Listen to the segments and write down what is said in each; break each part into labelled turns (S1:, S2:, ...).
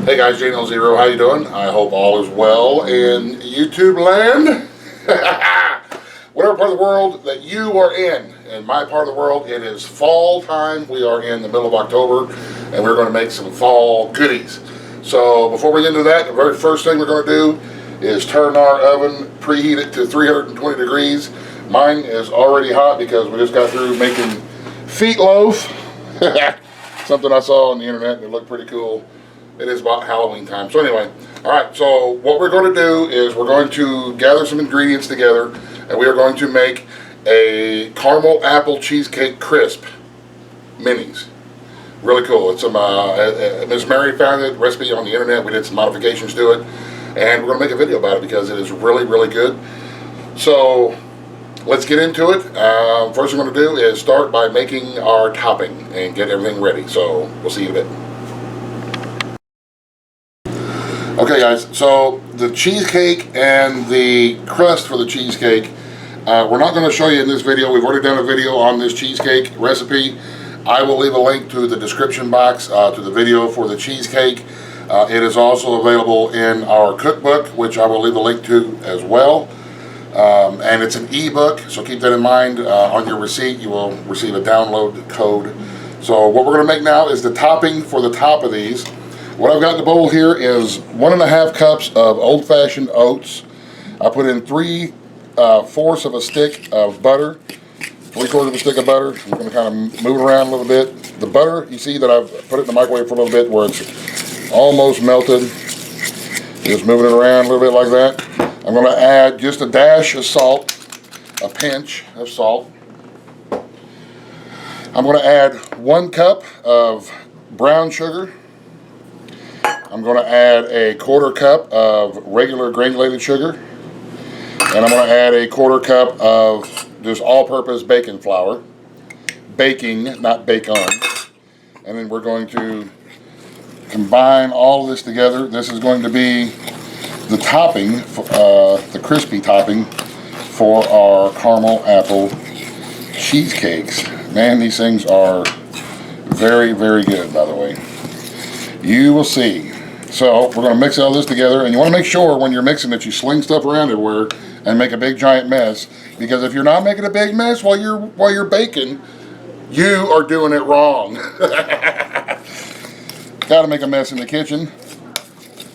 S1: Hey guys, J0, how you doing? I hope all is well in YouTube land. Whatever part of the world that you are in my part of the world, it is fall time. We are in the middle of October, and we're going to make some fall goodies. So before we get into that, the very first thing we're going to do is turn our oven, preheat it to 320 degrees. Mine is already hot because we just got through making feet loaf. Something I saw on the internet and it looked pretty cool. It is about Halloween time. So anyway, all right, so what we're going to do is we're going to gather some ingredients together, and we are going to make a caramel apple cheesecake crisp minis. Really cool. It's some Miss Mary found it recipe on the internet. We did some modifications to it, and we're going to make a video about it because it is really, really good. So let's get into it. First thing we're going to do is start by making our topping and get everything ready. So we'll see you in a bit. Okay guys, so the cheesecake and the crust for the cheesecake, we're not going to show you in this video. We've already done a video on this cheesecake recipe. I will leave a link to the description box to the video for the cheesecake. It is also available in our cookbook, which I will leave a link to as well. And it's an ebook, so keep that in mind. On your receipt, you will receive a download code. So what we're going to make now is the topping for the top of these. What I've got in the bowl here is 1.5 cups of old-fashioned oats. I put in 3/4 of a stick of butter, 3/4 of a stick of butter. I'm going to kind of move it around a little bit. The butter, you see that I've put it in the microwave for a little bit where it's almost melted. Just moving it around a little bit like that. I'm going to add just a dash of salt, a pinch of salt. I'm going to add 1 cup of brown sugar. I'm going to add a 1/4 cup of regular granulated sugar, and I'm going to add a 1/4 cup of just all-purpose baking flour. Baking, not bake on. And then we're going to combine all of this together. This is going to be the topping, the crispy topping for our caramel apple cheesecakes. Man, these things are very, very good, by the way. You will see. So we're going to mix all this together, and you want to make sure when you're mixing that you sling stuff around everywhere and make a big giant mess, because if you're not making a big mess while you're baking, you are doing it wrong. Got to make a mess in the kitchen.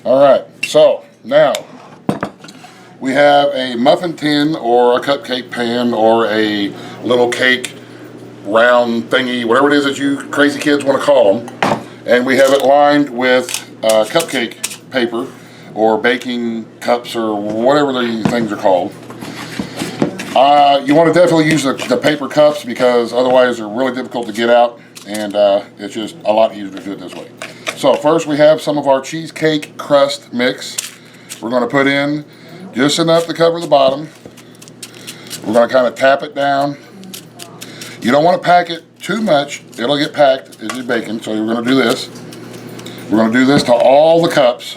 S1: All right, so now we have a muffin tin or a cupcake pan or a little cake round thingy, whatever it is that you crazy kids want to call them. And we have it lined with cupcake paper or baking cups or whatever these things are called. You want to definitely use the paper cups because otherwise they're really difficult to get out, and it's just a lot easier to do it this way. So first we have some of our cheesecake crust mix. We're going to put in just enough to cover the bottom. We're going to kind of tap it down. You don't want to pack it too much. It'll get packed as you're baking, so we're going to do this. We're going to do this to all the cups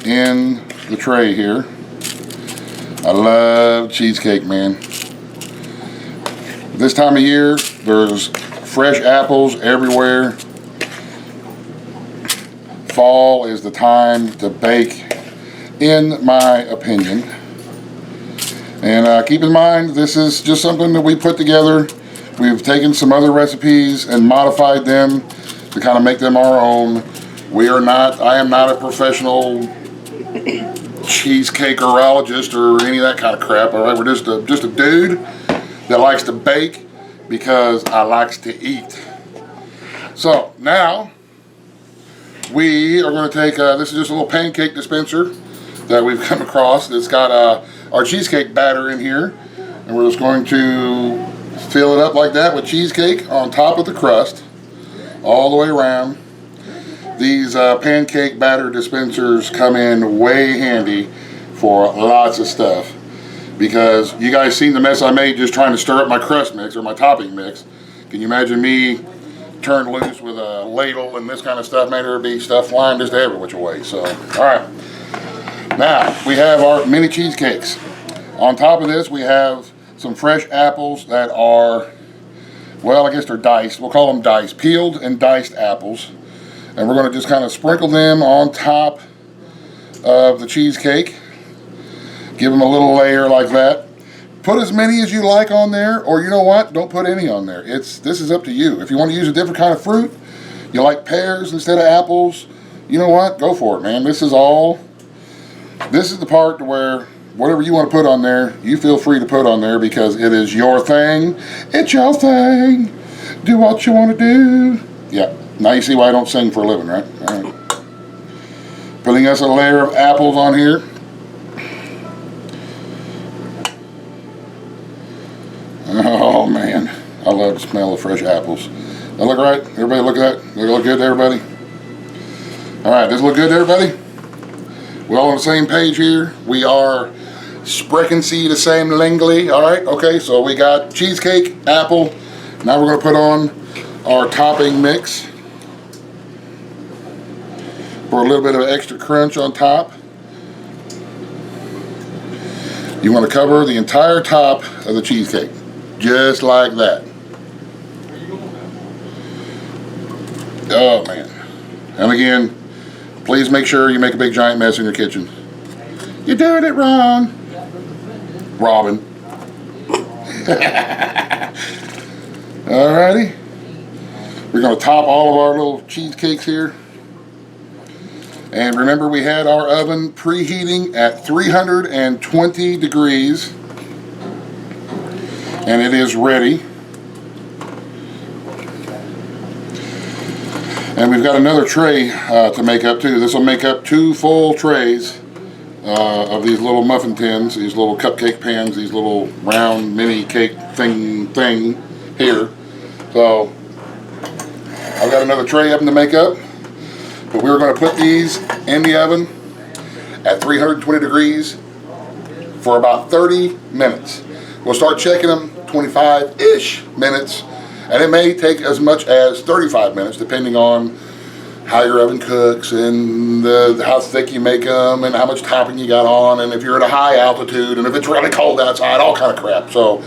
S1: in the tray here. I love cheesecake, man. This time of year, there's fresh apples everywhere. Fall is the time to bake, in my opinion. And keep in mind, this is just something that we put together. We've taken some other recipes and modified them to kind of make them our own. I am not a professional cheesecakeologist or any of that kind of crap, all right? We're just a dude that likes to bake because I likes to eat. So now we are going to take, this is just a little pancake dispenser that we've come across. It's got our cheesecake batter in here, and we're just going to fill it up like that with cheesecake on top of the crust all the way around. These pancake batter dispensers come in way handy for lots of stuff, because you guys seen the mess I made just trying to stir up my crust mix or my topping mix. Can you imagine me turned loose with a ladle and this kind of stuff? Man, there'd be stuff flying just every which way. So all right, now we have our mini cheesecakes. On top of this we have some fresh apples that are well, I guess they're diced. We'll call them diced, peeled and diced apples. And we're going to just kind of sprinkle them on top of the cheesecake. Give them a little layer like that. Put as many as you like on there, or you know what? Don't put any on there. This is up to you. If you want to use a different kind of fruit, you like pears instead of apples, you know what? Go for it, man. This is the part where whatever you want to put on there, you feel free to put on there because it is your thing. It's your thing. Do what you want to do. Yeah. Now you see why I don't sing for a living, right? All right. Putting us a layer of apples on here. Oh man, I love the smell of fresh apples. That look right? Everybody look at that? They look good to everybody? Alright, does it look good to everybody? We're all on the same page here. We are sprechen Sie the same Langley. Alright, okay, so we got cheesecake, apple. Now we're going to put on our topping mix for a little bit of extra crunch on top. You want to cover the entire top of the cheesecake. Just like that. Oh man. And again, please make sure you make a big giant mess in your kitchen. You're doing it wrong, Robin. Alrighty. We're going to top all of our little cheesecakes here. And remember, we had our oven preheating at 320 degrees. And it is ready. And we've got another tray to make up too. This will make up 2 full trays of these little muffin tins, these little cupcake pans, these little round mini cake thing here. So I've got another tray of them to make up. But we're going to put these in the oven at 320 degrees for about 30 minutes. We'll start checking them 25-ish minutes, and it may take as much as 35 minutes depending on how your oven cooks and how thick you make them and how much topping you got on, and if you're at a high altitude and if it's really cold outside, all kind of crap. So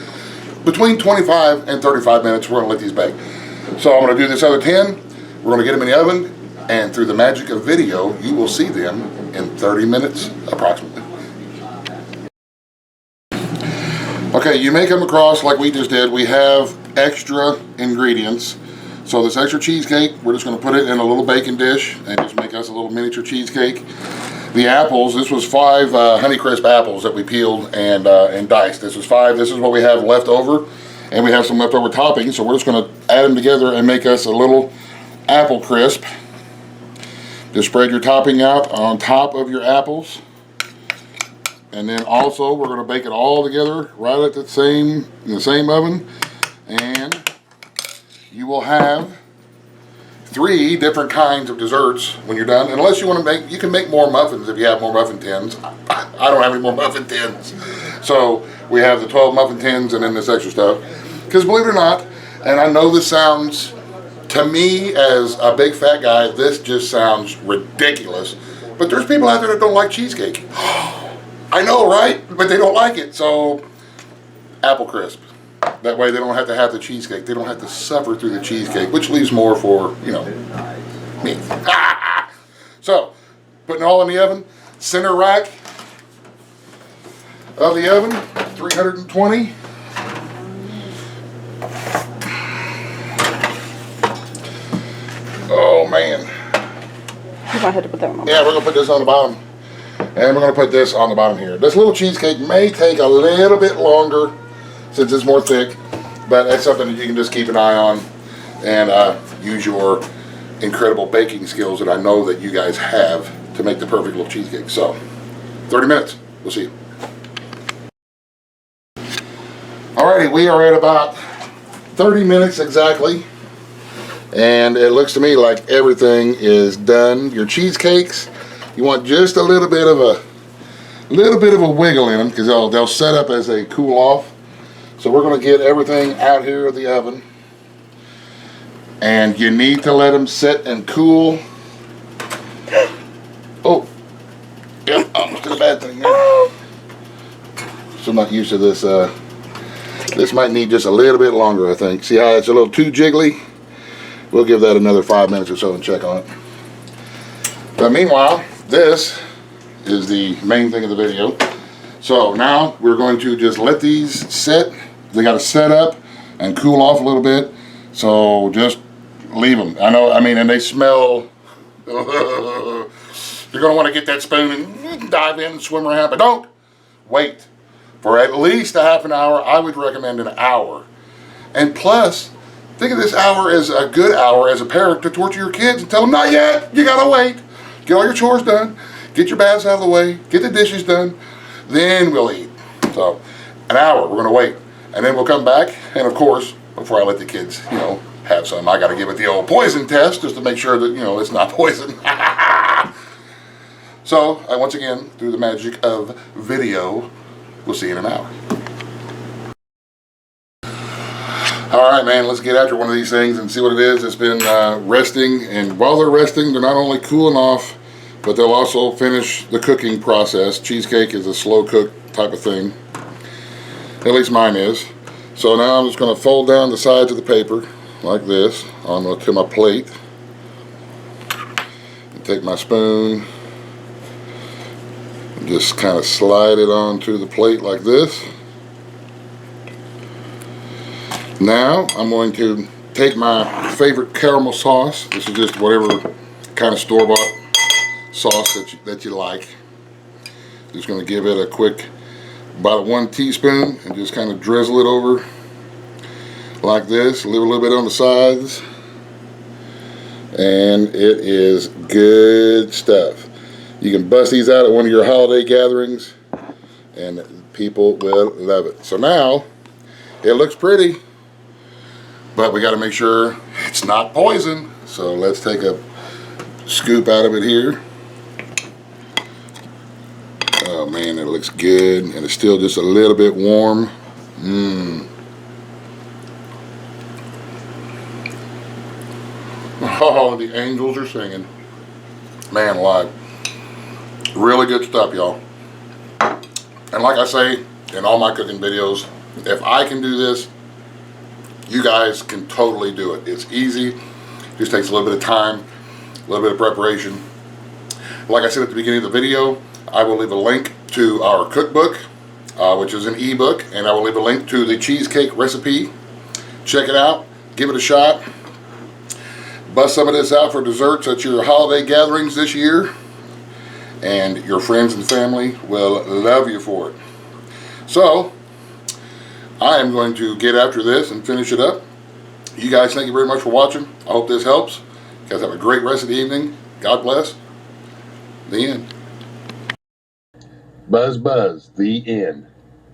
S1: between 25 and 35 minutes, we're going to let these bake. So I'm going to do this other 10. We're going to get them in the oven, and through the magic of video, you will see them in 30 minutes approximately. Okay, you make them across like we just did. We have extra ingredients. So this extra cheesecake, we're just going to put it in a little baking dish and just make us a little miniature cheesecake. The apples, this was 5 Honeycrisp apples that we peeled and diced. This was 5. This is what we have left over, and we have some leftover toppings. So we're just going to add them together and make us a little apple crisp. Just spread your topping out on top of your apples. And then also we're going to bake it all together right at in the same oven. And you will have 3 different kinds of desserts when you're done. Unless you want to make, you can make more muffins if you have more muffin tins. I don't have any more muffin tins. So we have the 12 muffin tins and then this extra stuff. Because believe it or not, and I know this sounds, to me as a big fat guy, this just sounds ridiculous. But there's people out there that don't like cheesecake. I know, right? But they don't like it. So, apple crisp. That way they don't have to have the cheesecake. They don't have to suffer through the cheesecake, which leaves more for, you know, me. So, putting it all in the oven. Center rack of the oven, 320. Oh, man.
S2: You might have to put that on.
S1: Yeah, we're going to put this on the bottom. And we're going to put this on the bottom here. This little cheesecake may take a little bit longer since it's more thick, but that's something that you can just keep an eye on and use your incredible baking skills that I know that you guys have to make the perfect little cheesecake. So, 30 minutes. We'll see you. Alrighty, we are at about 30 minutes exactly. And it looks to me like everything is done. Your cheesecakes, you want just a little bit of a wiggle in them because they'll set up as they cool off. So we're going to get everything out here of the oven, and you need to let them sit and cool. Oh, yeah, almost did a bad thing there. Still not used to this This might need just a little bit longer, I think. See how it's a little too jiggly? We'll give that another 5 minutes or so and check on it. But meanwhile, this is the main thing of the video. So now we're going to just let these sit. They got to set up and cool off a little bit. So just leave them. And they smell. You're going to want to get that spoon and dive in and swim around, but don't. Wait for at least a half an hour. I would recommend an hour. And plus, think of this hour as a good hour as a parent to torture your kids and tell them, not yet, you gotta wait. Get all your chores done, get your baths out of the way, get the dishes done, then we'll eat. So, an hour, we're gonna wait. And then we'll come back, and of course, before I let the kids, have some, I gotta give it the old poison test just to make sure that, it's not poison. So, once again, through the magic of video, we'll see you in an hour. Alright, man, let's get after one of these things and see what it is. It's been resting, and while they're resting, they're not only cooling off, but they'll also finish the cooking process. Cheesecake is a slow cook type of thing. At least mine is. So now I'm just going to fold down the sides of the paper like this onto my plate. And take my spoon and just kind of slide it onto the plate like this. Now I'm going to take my favorite caramel sauce. This is just whatever kind of store-bought sauce that you like. Just going to give it a quick, about 1 teaspoon, and just kind of drizzle it over like this. Leave a little bit on the sides, and it is good stuff. You can bust these out at one of your holiday gatherings, and people will love it. So now it looks pretty, but we got to make sure it's not poison. So let's take a scoop out of it here. Oh man, it looks good, and it's still just a little bit warm. Oh, the angels are singing. Man alive. Really good stuff, y'all. And like I say in all my cooking videos, if I can do this, you guys can totally do it. It's easy. Just takes a little bit of time, a little bit of preparation. Like I said at the beginning of the video, I will leave a link to our cookbook, which is an ebook, and I will leave a link to the cheesecake recipe. Check it out. Give it a shot. Bust some of this out for desserts at your holiday gatherings this year, and your friends and family will love you for it. So, I am going to get after this and finish it up. You guys, thank you very much for watching. I hope this helps. You guys have a great rest of the evening. God bless. The end. Buzz, buzz. The end.